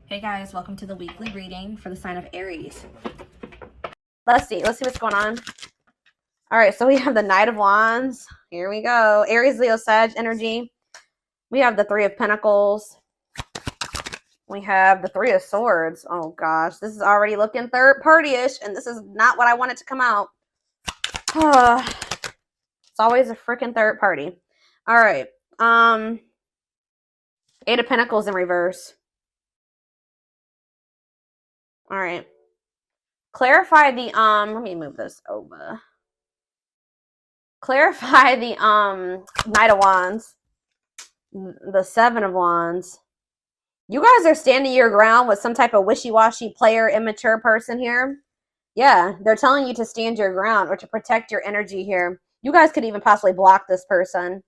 Hey guys, welcome to the weekly reading for the sign of Aries. Let's see what's going on. All right, so we have the Knight of Wands. Here we go. Aries, Leo, Sag energy. We have the Three of Pentacles. We have the Three of Swords. Oh gosh, this is already looking third party-ish, and this is not what I wanted to come out. It's always a freaking third party. All right. Eight of Pentacles in reverse. All right. Clarify the let me move this over. Clarify the Knight of Wands. The Seven of Wands. You guys are standing your ground with some type of wishy-washy player, immature person here. Yeah, they're telling you to stand your ground or to protect your energy here. You guys could even possibly block this person.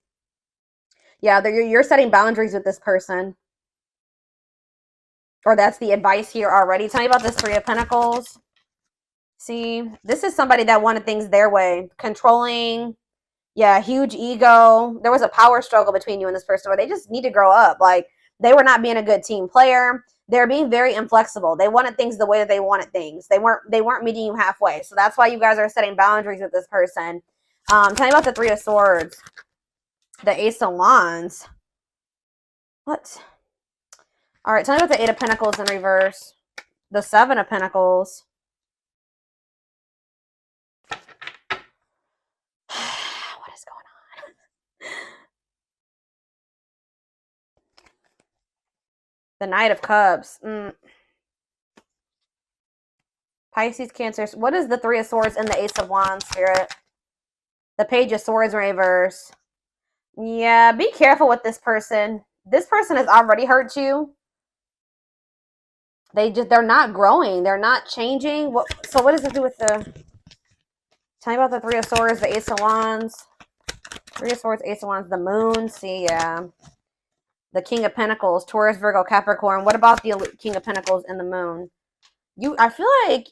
Yeah, you're setting boundaries with this person. Or that's the advice here already. Tell me about this Three of Pentacles. See, this is somebody that wanted things their way. Controlling. Yeah, huge ego. There was a power struggle between you and this person where they just need to grow up. Like, they were not being a good team player. They're being very inflexible. They wanted things the way that they wanted things. They weren't meeting you halfway. So that's why you guys are setting boundaries with this person. Tell me about the Three of Swords. The Ace of Wands. What? All right, tell me about the Eight of Pentacles in reverse. The Seven of Pentacles. What is going on? The Knight of Cups. Pisces, Cancer. What is the Three of Swords and the Ace of Wands, Spirit? The Page of Swords in reverse. Yeah, be careful with this person. This person has already hurt you. They're not growing. They're not changing. So what does it do with the... Tell me about the Three of Swords, the Ace of Wands. Three of Swords, Ace of Wands, the Moon. See, yeah. The King of Pentacles, Taurus, Virgo, Capricorn. What about the King of Pentacles and the Moon? I feel like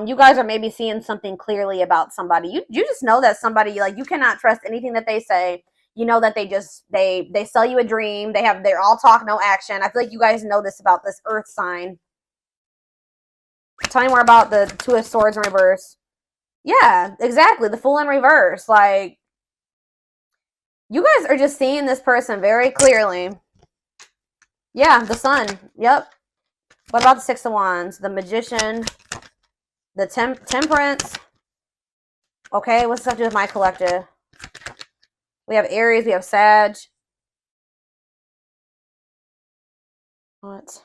you guys are maybe seeing something clearly about somebody. You just know that somebody, like, you cannot trust anything that they say. You know that they sell you a dream. They're all talk, no action. I feel like you guys know this about this Earth sign. Tell me more about the Two of Swords in reverse. Yeah, exactly. The Fool in reverse. Like, you guys are just seeing this person very clearly. Yeah, the Sun. Yep. What about the Six of Wands? The Magician. The Temperance. Okay, what's this have to do with my collective? We have Aries. We have Sag. What?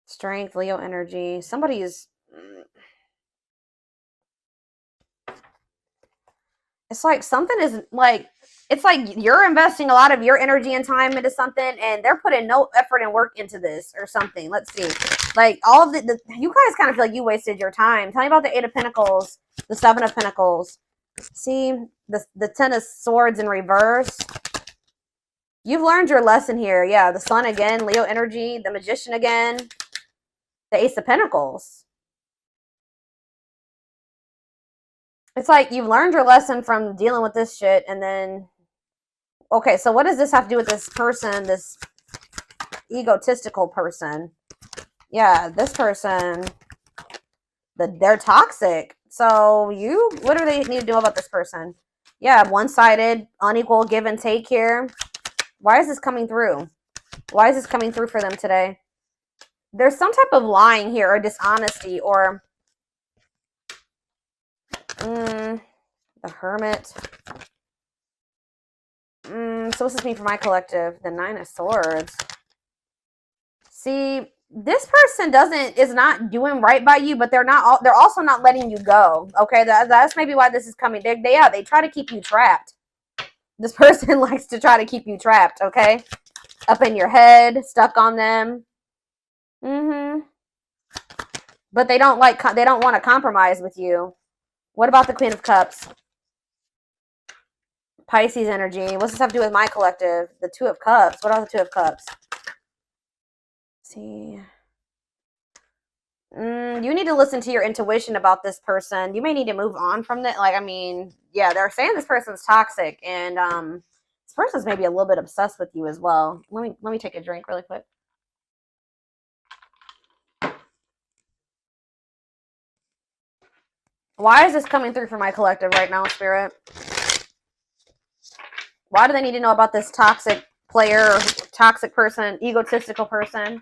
Strength, Leo energy. Somebody is... It's like something is like... It's like you're investing a lot of your energy and time into something, and they're putting no effort and work into this or something. Let's see. Like, all of you guys kind of feel like you wasted your time. Tell me about the Eight of Pentacles, the Seven of Pentacles. See, the Ten of Swords in reverse. You've learned your lesson here. Yeah, the Sun again, Leo energy, the Magician again, the Ace of Pentacles. It's like you've learned your lesson from dealing with this shit, and then... Okay, so what does this have to do with this person, this egotistical person? Yeah, this person, they're toxic. So what do they need to do about this person? Yeah, one-sided, unequal give and take here. Why is this coming through? Why is this coming through for them today? There's some type of lying here or dishonesty or... the Hermit. So what's this mean for my collective? The Nine of Swords. See, this person is not doing right by you, but they're also not letting you go. Okay, that's maybe why this is coming. They try to keep you trapped. This person likes to try to keep you trapped, okay? Up in your head, stuck on them. But they don't want to compromise with you. What about the Queen of Cups? Pisces energy. What's this have to do with my collective? The Two of Cups. What are the Two of Cups? Let's see. You need to listen to your intuition about this person. You may need to move on from that. Like, I mean, yeah, they're saying this person's toxic, and this person's maybe a little bit obsessed with you as well. Let me take a drink really quick. Why is this coming through for my collective right now, Spirit? Why do they need to know about this toxic player, or toxic person, egotistical person?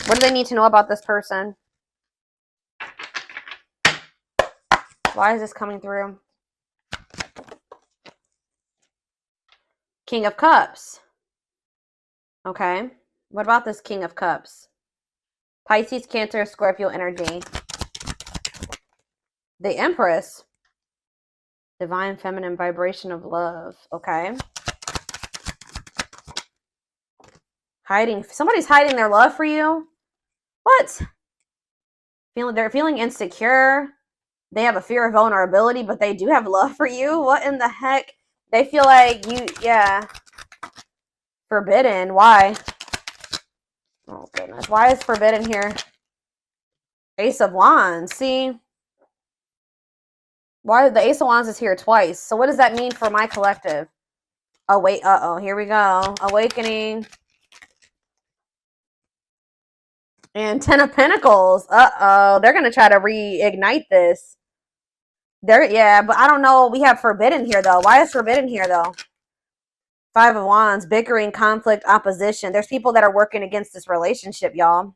What do they need to know about this person? Why is this coming through? King of Cups. Okay. What about this King of Cups? Pisces, Cancer, Scorpio energy. The Empress. Divine feminine vibration of love. Okay. Hiding. Somebody's hiding their love for you. What? They're feeling insecure. They have a fear of vulnerability, but they do have love for you. What in the heck? They feel like you, yeah. Forbidden. Why? Oh, goodness. Why is forbidden here? Ace of Wands. See? Why the Ace of Wands is here twice? So what does that mean for my collective? Oh, wait. Uh-oh. Here we go. Awakening. And Ten of Pentacles. Uh-oh. They're going to try to reignite this. Yeah, but I don't know. We have forbidden here, though. Why is forbidden here, though? Five of Wands, bickering, conflict, opposition. There's people that are working against this relationship, y'all.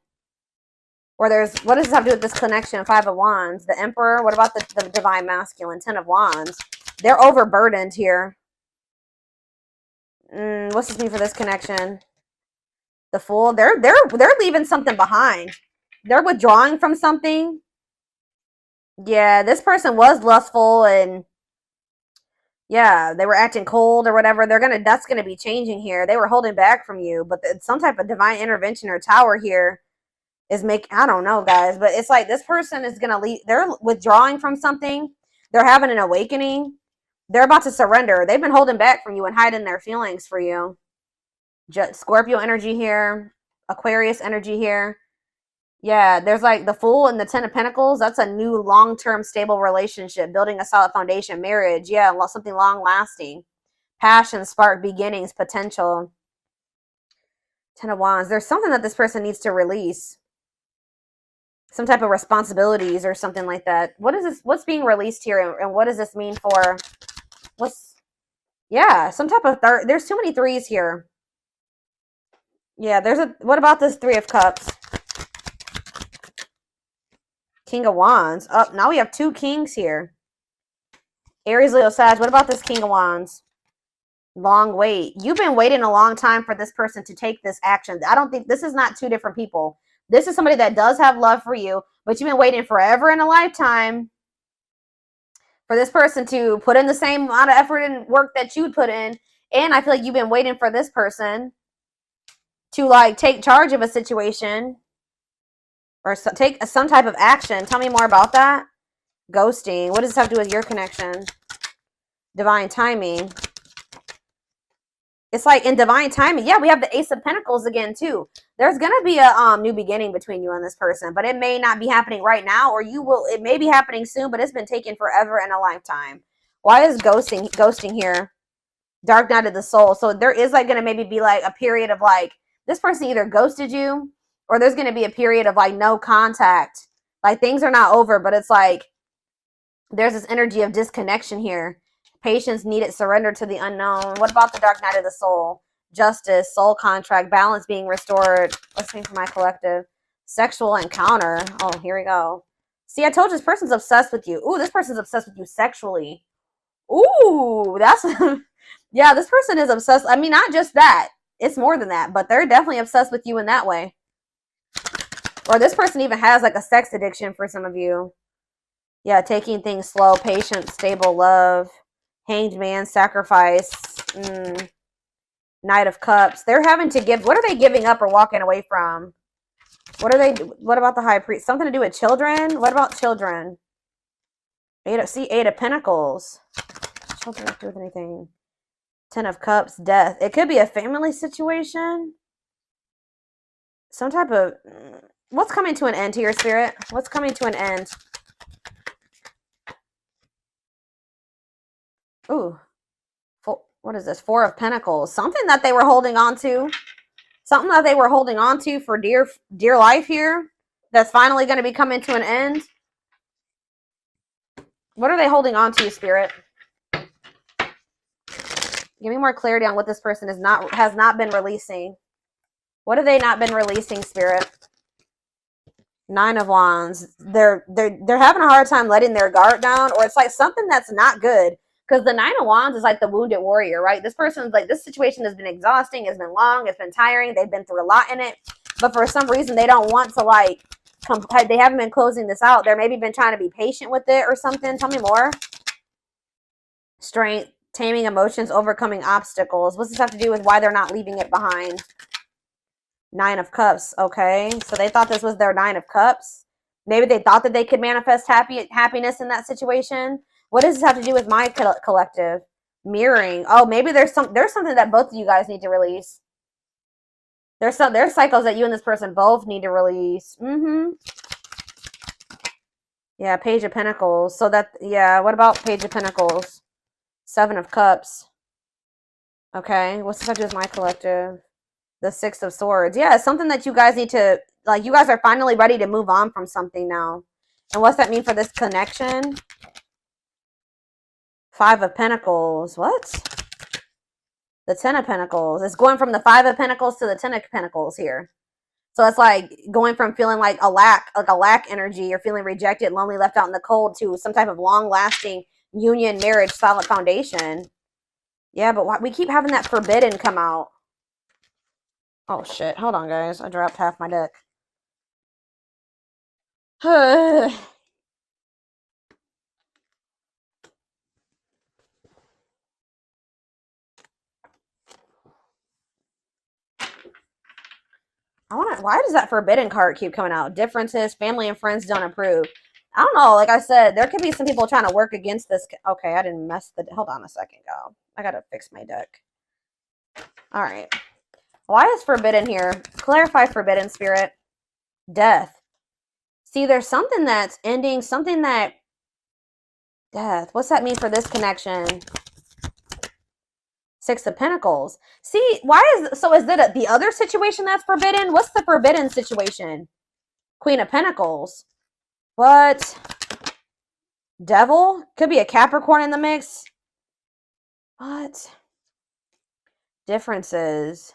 Or what does this have to do with this connection? Five of Wands, the Emperor. What about the Divine Masculine? Ten of Wands. They're overburdened here. What's this mean for this connection? The Fool. They're leaving something behind. They're withdrawing from something. Yeah, this person was lustful and yeah, they were acting cold or whatever. That's gonna be changing here. They were holding back from you, but some type of divine intervention or tower here is I don't know, guys, but it's like this person is gonna leave. They're withdrawing from something. They're having an awakening. They're about to surrender. They've been holding back from you and hiding their feelings for you. Scorpio energy here, Aquarius energy here. Yeah, there's like the Fool and the Ten of Pentacles. That's a new long-term stable relationship, building a solid foundation, marriage. Yeah, something long-lasting. Passion, spark, beginnings, potential. Ten of Wands. There's something that this person needs to release. Some type of responsibilities or something like that. What is this? What's being released here, and what does this mean for? Yeah, some type of there's too many threes here. Yeah, what about this Three of Cups? King of Wands. Oh, now we have two kings here. Aries, Leo, Sag. What about this King of Wands? Long wait. You've been waiting a long time for this person to take this action. I don't think this is not two different people. This is somebody that does have love for you, but you've been waiting forever in a lifetime for this person to put in the same amount of effort and work that you'd put in. And I feel like you've been waiting for this person to like take charge of a situation or take some type of action. Tell me more about that. Ghosting. What does this have to do with your connection? Divine timing. It's like in divine timing. Yeah, we have the Ace of Pentacles again, too. There's going to be a new beginning between you and this person, but it may not be happening right now, or it may be happening soon, but it's been taken forever and a lifetime. Why is ghosting here? Dark night of the soul. So there is like going to maybe be like a period of like, this person either ghosted you, or there's going to be a period of like no contact. Like things are not over, but it's like there's this energy of disconnection here. Patience needed, surrender to the unknown. What about the dark night of the soul? Justice, soul contract, balance being restored. Let's see for my collective. Sexual encounter. Oh, here we go. See, I told you this person's obsessed with you. Ooh, this person's obsessed with you sexually. Ooh, that's... yeah, this person is obsessed. I mean, not just that. It's more than that, but they're definitely obsessed with you in that way. Or this person even has like a sex addiction for some of you. Yeah, taking things slow, patient, stable love. Hanged man, sacrifice, Knight of Cups. They're having to give. What are they giving up or walking away from? What about the High Priest? Something to do with children? What about children? Eight of Pentacles. Children don't do with anything. Ten of Cups, death. It could be a family situation. Some type of... What's coming to an end here, Spirit? What's coming to an end? Ooh. What is this? Four of Pentacles. Something that they were holding on to. Something that they were holding on to for dear life here. That's finally going to be coming to an end. What are they holding on to, Spirit? Give me more clarity on what this person has not been releasing. What have they not been releasing, Spirit? 9 of Wands. They're having a hard time letting their guard down, or it's like something that's not good. Because the 9 of Wands is like the wounded warrior, right? This person's like, this situation has been exhausting, it's been long, it's been tiring, they've been through a lot in it. But for some reason, they don't want to like, they haven't been closing this out. They're maybe been trying to be patient with it or something. Tell me more. Strength, taming emotions, overcoming obstacles. What's this have to do with why they're not leaving it behind? 9 of Cups. Okay, so they thought this was their 9 of Cups. Maybe they thought that they could manifest happiness in that situation. What does this have to do with my collective? Mirroring. Oh, maybe there's something that both of you guys need to release. There's cycles that you and this person both need to release. Yeah, Page of Pentacles. So that, yeah, what about Page of Pentacles? 7 of Cups. Okay, what's this have to do with my collective? The 6 of Swords. Yeah, it's something that you guys need to, like, you guys are finally ready to move on from something now. And what's that mean for this connection? 5 of Pentacles. What? The 10 of Pentacles. It's going from the 5 of Pentacles to the 10 of Pentacles here. So it's like going from feeling like a lack energy, or feeling rejected, lonely, left out in the cold, to some type of long-lasting union, marriage, solid foundation. Yeah, but we keep having that forbidden come out. Oh, shit. Hold on, guys. I dropped half my deck. Why does that forbidden card keep coming out? Differences, family and friends don't approve. I don't know. Like I said, there could be some people trying to work against this. Okay, I didn't mess the... Hold on a second, go. I gotta fix my deck. All right. Why is forbidden here? Clarify forbidden, Spirit. Death. See, there's something that's ending, something that... Death. What's that mean for this connection? 6 of Pentacles. See, is it the other situation that's forbidden? What's the forbidden situation? Queen of Pentacles. What? Devil? Could be a Capricorn in the mix. What? Differences.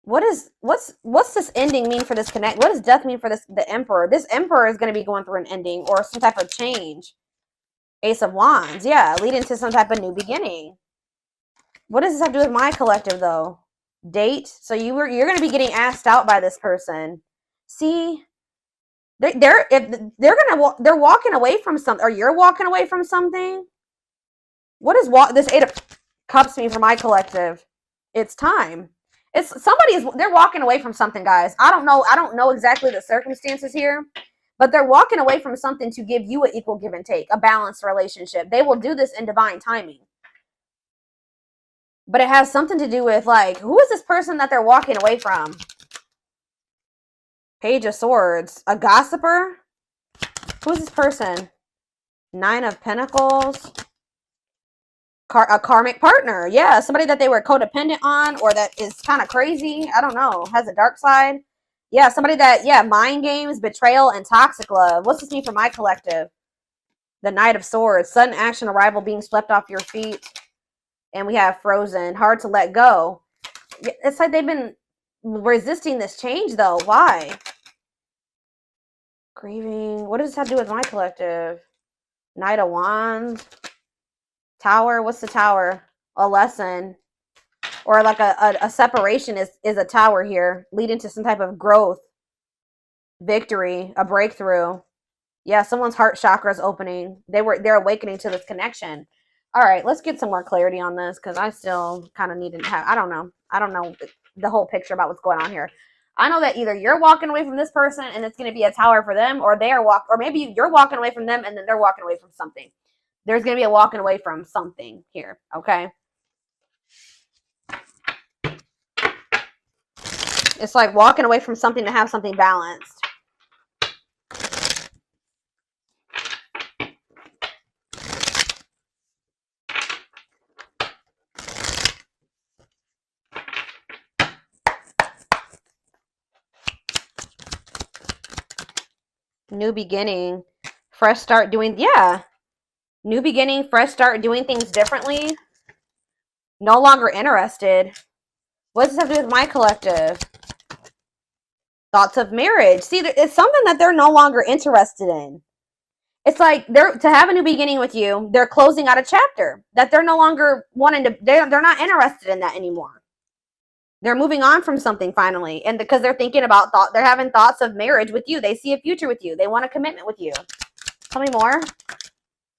What's this ending mean for this connect? What does death mean for the Emperor? This Emperor is going to be going through an ending or some type of change. Ace of Wands. Yeah, leading to some type of new beginning. What does this have to do with my collective, though? Date. So you're going to be getting asked out by this person. See, they're walking away from something, or you're walking away from something. What does this 8 of Cups mean for my collective? It's time. They're walking away from something, guys. I don't know exactly the circumstances here, but they're walking away from something to give you an equal give and take, a balanced relationship. They will do this in divine timing. But it has something to do with, like, who is this person that they're walking away from? Page of Swords. A gossiper? Who's this person? 9 of Pentacles. A karmic partner. Yeah, somebody that they were codependent on, or that is kind of crazy. I don't know. Has a dark side. Yeah, somebody that, yeah, mind games, betrayal, and toxic love. What's this mean for my collective? The Knight of Swords. Sudden action, arrival, being swept off your feet. And we have Frozen. Hard to let go. It's like they've been resisting this change, though. Why? Grieving. What does this have to do with my collective? Knight of Wands. Tower. What's the Tower? A lesson. Or like a separation is a tower here. Leading to some type of growth. Victory. A breakthrough. Yeah, someone's heart chakra is opening. They're awakening to this connection. All right, let's get some more clarity on this, because I still kind of need to have, I don't know the whole picture about what's going on here. I know that either you're walking away from this person and it's going to be a tower for them, or or maybe you're walking away from them and then they're walking away from something. There's going to be a walking away from something here, okay? It's like walking away from something to have something balanced. New beginning, fresh start doing, yeah. New beginning, fresh start, doing things differently. No longer interested. What does this have to do with my collective? Thoughts of marriage. See, it's something that they're no longer interested in. It's like they're to have a new beginning with you. They're closing out a chapter that they're no longer wanting to. They're not interested in that anymore. They're moving on from something finally, and because they're thinking about they're having thoughts of marriage with you. They see a future with you. They want a commitment with you. Tell me more.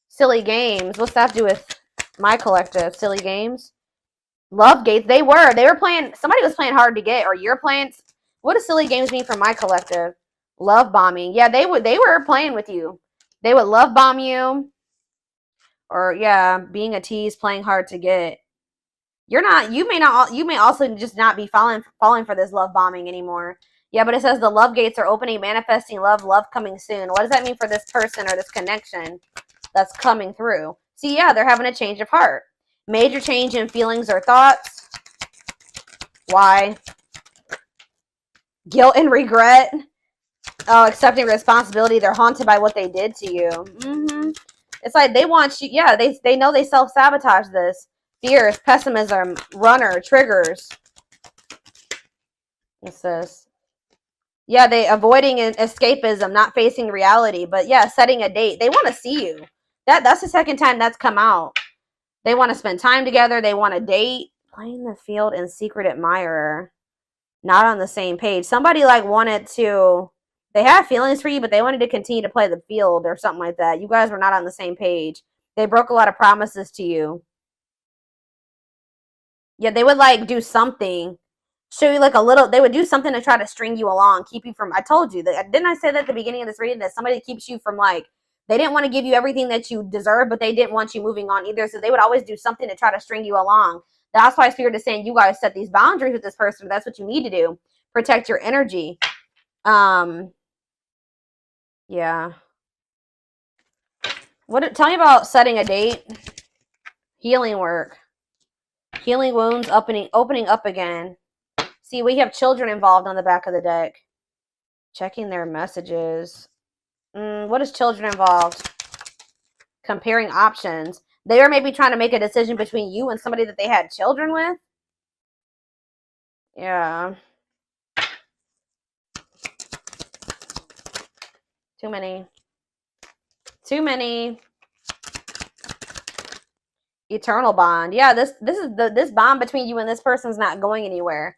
Silly games. What's that have to do with my collective? Silly games. Love gates. They were playing. Somebody was playing hard to get, or you're playing. What does silly games mean for my collective? Love bombing. Yeah, they were playing with you. They would love bomb you, or yeah, being a tease, playing hard to get. You're not. You may not. You may also just not be falling for this love bombing anymore. Yeah, but it says the love gates are opening, manifesting love coming soon. What does that mean for this person or this connection that's coming through? See, yeah, they're having a change of heart. Major change in feelings or thoughts. Why? Guilt and regret. Oh, accepting responsibility. They're haunted by what they did to you. It's like they want you. Yeah, they know they self-sabotage this. Fears, pessimism, runner, triggers. What's this? Yeah, they avoiding escapism, not facing reality. But yeah, setting a date. They want to see you. That's the second time that's come out. They want to spend time together. They want to date. Playing the field and secret admirer. Not on the same page. Somebody like wanted to. They have feelings for you, but they wanted to continue to play the field or something like that. You guys were not on the same page. They broke a lot of promises to you. Yeah, they would like do something. Show you like a little. They would do something to try to string you along, keep you from. I told you that. Didn't I say that at the beginning of this reading that somebody keeps you from like. They didn't want to give you everything that you deserve, but they didn't want you moving on either. So they would always do something to try to string you along. That's why Spirit is saying you guys set these boundaries with this person. That's what you need to do. Protect your energy. Yeah. Tell me about setting a date. Healing work. Healing wounds, opening up again. See, we have children involved on the back of the deck. Checking their messages. What is children involved? Comparing options. They are maybe trying to make a decision between you and somebody that they had children with. Yeah. Too many. Eternal bond. Yeah, this bond between you and this person's not going anywhere.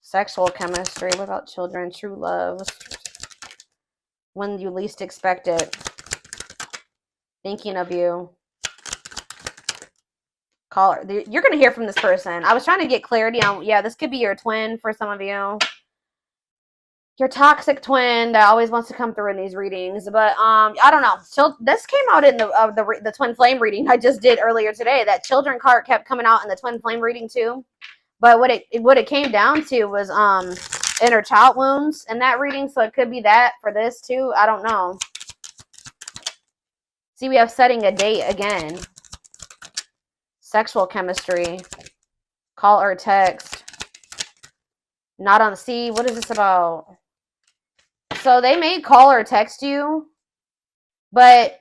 Sexual chemistry. What about children? True love. When you least expect it. Thinking of you. Caller. You're going to hear from this person. I was trying to get clarity on, yeah, this could be your twin for some of you. Your toxic twin that always wants to come through in these readings. But I don't know. So this came out in the twin flame reading I just did earlier today. That children card kept coming out in the twin flame reading too. But what it came down to was inner child wounds in that reading. So it could be that for this too. I don't know. See, we have setting a date again. Sexual chemistry. Call or text. Not on C. What is this about? So they may call or text you, but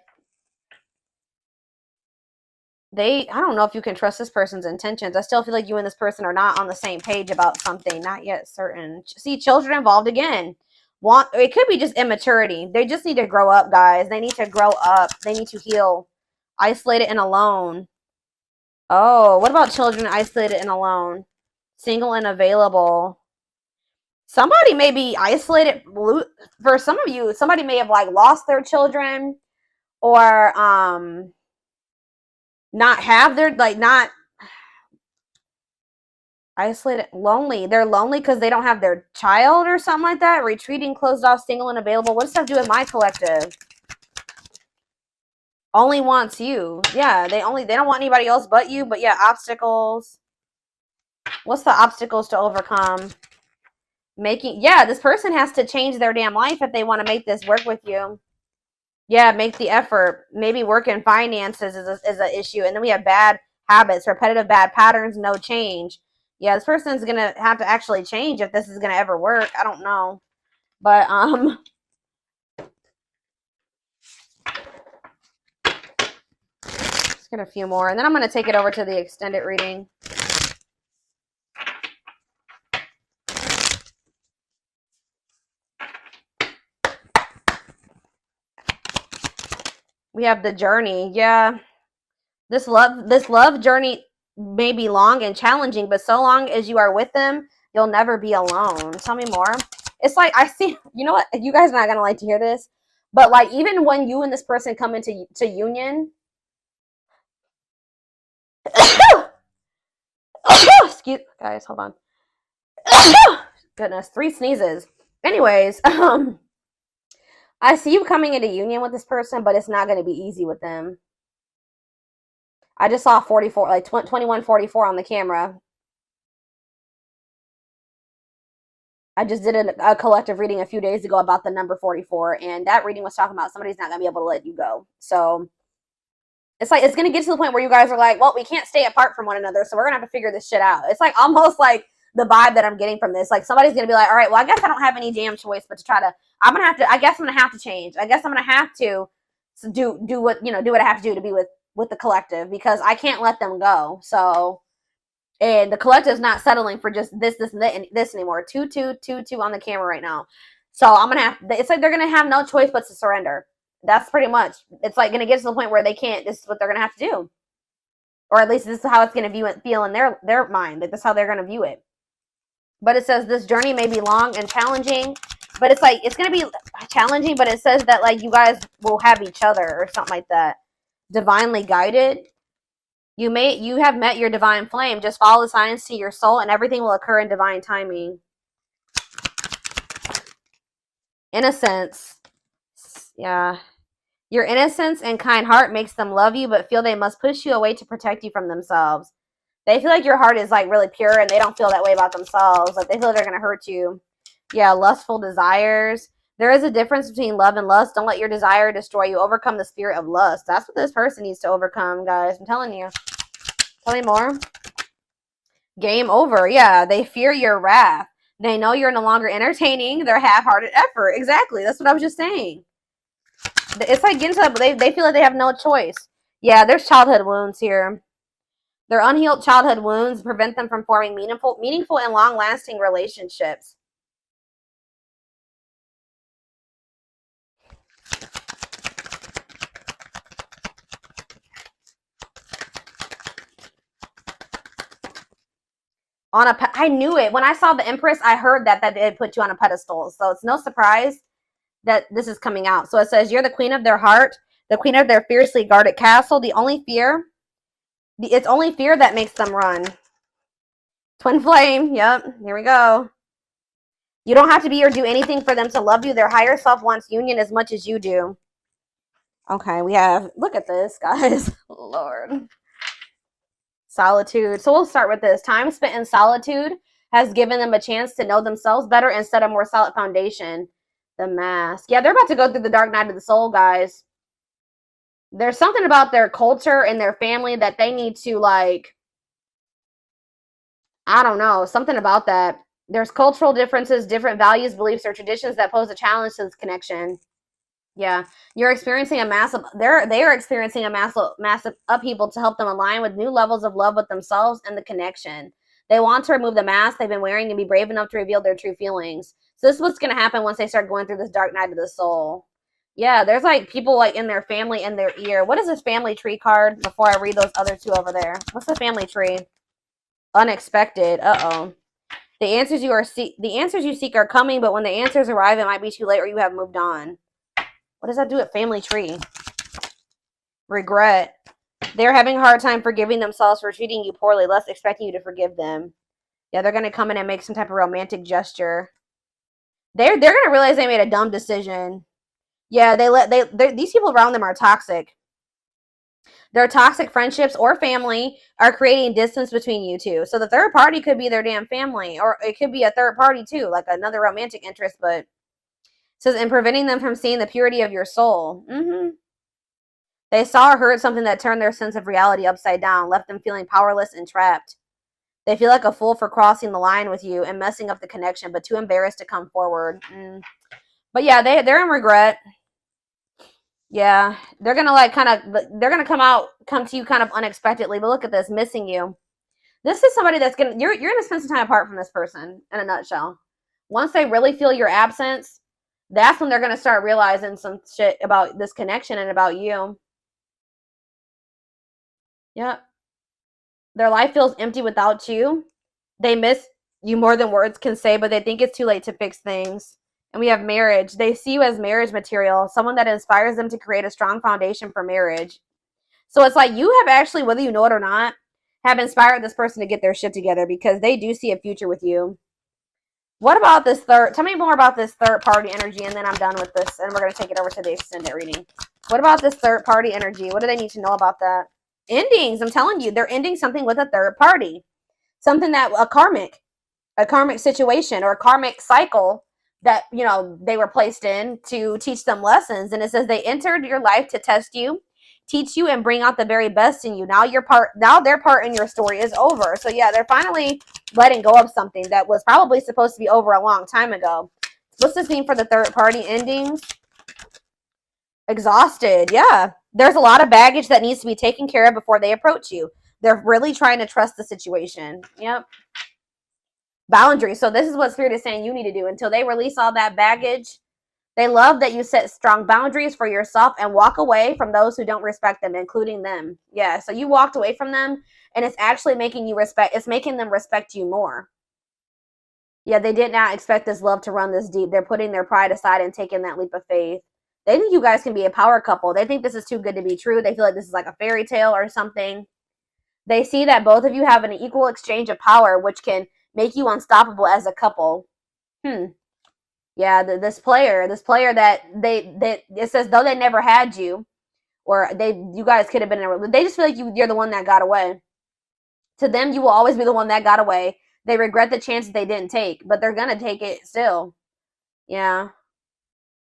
I don't know if you can trust this person's intentions. I still feel like you and this person are not on the same page about something. Not yet certain. See, children involved again. It could be just immaturity. They just need to grow up, guys. They need to grow up. They need to heal. Isolated and alone. Oh, what about children isolated and alone? Single and available. Somebody may be isolated. For some of you, somebody may have like lost their children or not have their, like, not isolated, lonely. They're lonely because they don't have their child or something like that. Retreating, closed off, single and available. What does that have to do with my collective? Only wants you. Yeah, they don't want anybody else but you. But yeah, obstacles. What's the obstacles to overcome? Yeah, this person has to change their damn life if they want to make this work with you. Yeah, make the effort. Maybe work in finances is an issue. And then we have bad habits, repetitive bad patterns, no change. Yeah, this person's going to have to actually change if this is going to ever work. I don't know. But, get a few more, and then I'm going to take it over to the extended reading. We have the journey. Yeah. This love journey may be long and challenging, but so long as you are with them, you'll never be alone. Tell me more. It's like, I see, you know what? You guys are not going to like to hear this, but like, even when you and this person come into union, excuse, guys, hold on. Goodness, 3 sneezes. Anyways, I see you coming into union with this person, but it's not going to be easy with them. I just saw 44, like 2144 on the camera. I just did a collective reading a few days ago about the number 44, and that reading was talking about somebody's not going to be able to let you go. So it's like, it's going to get to the point where you guys are like, well, we can't stay apart from one another, so we're going to have to figure this shit out. It's like almost like the vibe that I'm getting from this. Like, somebody's going to be like, all right, well, I guess I don't have any damn choice but to try to, I guess I'm going to have to change. I guess I'm going to have to do what, you know, do what I have to do to be with the collective, because I can't let them go. So, and the collective is not settling for just this and this anymore. 2, 2, 2, 2 on the camera right now. So I'm gonna have, it's like they're gonna have no choice but to surrender. That's pretty much, it's like gonna get to the point where they can't, this is what they're gonna have to do. Or at least this is how it's gonna feel in their mind. Like, this is how they're gonna view it. But it says this journey may be long and challenging, but it's like, it's gonna be challenging, but it says that like you guys will have each other or something like that. Divinely guided. You have met your divine flame. Just follow the signs to your soul, and everything will occur in divine timing. Innocence. Yeah. Your innocence and kind heart makes them love you, but feel they must push you away to protect you from themselves. They feel like your heart is like really pure, and they don't feel that way about themselves. Like, they feel they're going to hurt you. Yeah, lustful desires. There is a difference between love and lust. Don't let your desire destroy you. Overcome the spirit of lust. That's what this person needs to overcome, guys. I'm telling you. Tell me more. Game over. Yeah, they fear your wrath. They know you're no longer entertaining their half-hearted effort. Exactly. That's what I was just saying. It's like getting to that, but they feel like they have no choice. Yeah, there's childhood wounds here. Their unhealed childhood wounds prevent them from forming meaningful and long-lasting relationships. I knew it. When I saw the Empress, I heard that they put you on a pedestal. So it's no surprise that this is coming out. So it says, you're the queen of their heart, the queen of their fiercely guarded castle. It's only fear that makes them run. Twin flame. Yep. Here we go. You don't have to be or do anything for them to love you. Their higher self wants union as much as you do. Okay, we have, look at this, guys. Lord. Solitude. So we'll start with this. Time spent in solitude has given them a chance to know themselves better and set a more solid foundation. The mask. Yeah, they're about to go through the dark night of the soul, guys. There's something about their culture and their family that they need to, like, I don't know, something about that. There's cultural differences, different values, beliefs, or traditions that pose a challenge to this connection. Yeah, you're experiencing a massive, they are experiencing a massive upheaval to help them align with new levels of love with themselves and the connection. They want to remove the mask they've been wearing and be brave enough to reveal their true feelings. So this is what's going to happen once they start going through this dark night of the soul. Yeah, there's like people like in their family in their ear. What is this family tree card before I read those other two over there? What's the family tree? Unexpected. Uh-oh. The answers you seek are coming, but when the answers arrive, it might be too late or you have moved on. What does that do at family tree? Regret. They're having a hard time forgiving themselves for treating you poorly, less expecting you to forgive them. Yeah, they're going to come in and make some type of romantic gesture. They're going to realize they made a dumb decision. Yeah, these people around them are toxic. Their toxic friendships or family are creating distance between you two. So the third party could be their damn family, or it could be a third party too, like another romantic interest, but it says, and preventing them from seeing the purity of your soul. They saw or heard something that turned their sense of reality upside down, left them feeling powerless and trapped. They feel like a fool for crossing the line with you and messing up the connection, but too embarrassed to come forward. But yeah, they're in regret. Yeah, they're gonna like they're gonna come to you kind of unexpectedly. But look at this, missing you. This is somebody that's gonna you're gonna spend some time apart from this person in a nutshell. Once they really feel your absence, that's when they're gonna start realizing some shit about this connection and about you. Yep. Their life feels empty without you. They miss you more than words can say, but they think it's too late to fix things. And we have marriage. They see you as marriage material, someone that inspires them to create a strong foundation for marriage. So it's like you have actually, whether you know it or not, have inspired this person to get their shit together because they do see a future with you. What about this third? Tell me more about this third party energy, and then I'm done with this, and we're going to take it over to the extended reading. What about this third party energy? What do they need to know about that? Endings. I'm telling you, they're ending something with a third party. Something that a karmic situation or a karmic cycle that, you know, they were placed in to teach them lessons. And it says they entered your life to test you, teach you, and bring out the very best in you. Now their part in your story is over. So yeah, they're finally letting go of something that was probably supposed to be over a long time ago. What's this mean for the third party endings? Exhausted. Yeah, there's a lot of baggage that needs to be taken care of before they approach you. They're really trying to trust the situation. Yep. Boundaries. So this is what Spirit is saying you need to do until they release all that baggage. They love that you set strong boundaries for yourself and walk away from those who don't respect them, including them. Yeah, so you walked away from them, and it's actually making you respect. It's making them respect you more. Yeah, they did not expect this love to run this deep. They're putting their pride aside and taking that leap of faith. They think you guys can be a power couple. They think this is too good to be true. They feel like this is like a fairy tale or something. They see that both of you have an equal exchange of power, which can make you unstoppable as a couple. Yeah, this player that it says though they never had you, or you guys could have been in a, they just feel like you're the one that got away. To them, you will always be the one that got away. They regret the chances they didn't take, but they're gonna take it still. Yeah,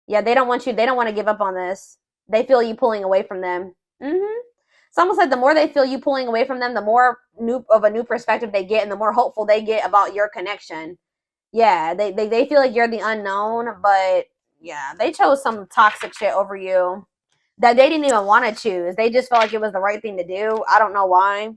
yeah, they don't want to give up on this. They feel you pulling away from them. It's almost like the more they feel you pulling away from them, the more of a new perspective they get, and the more hopeful they get about your connection. Yeah, they feel like you're the unknown, but yeah, they chose some toxic shit over you that they didn't even want to choose. They just felt like it was the right thing to do. I don't know why.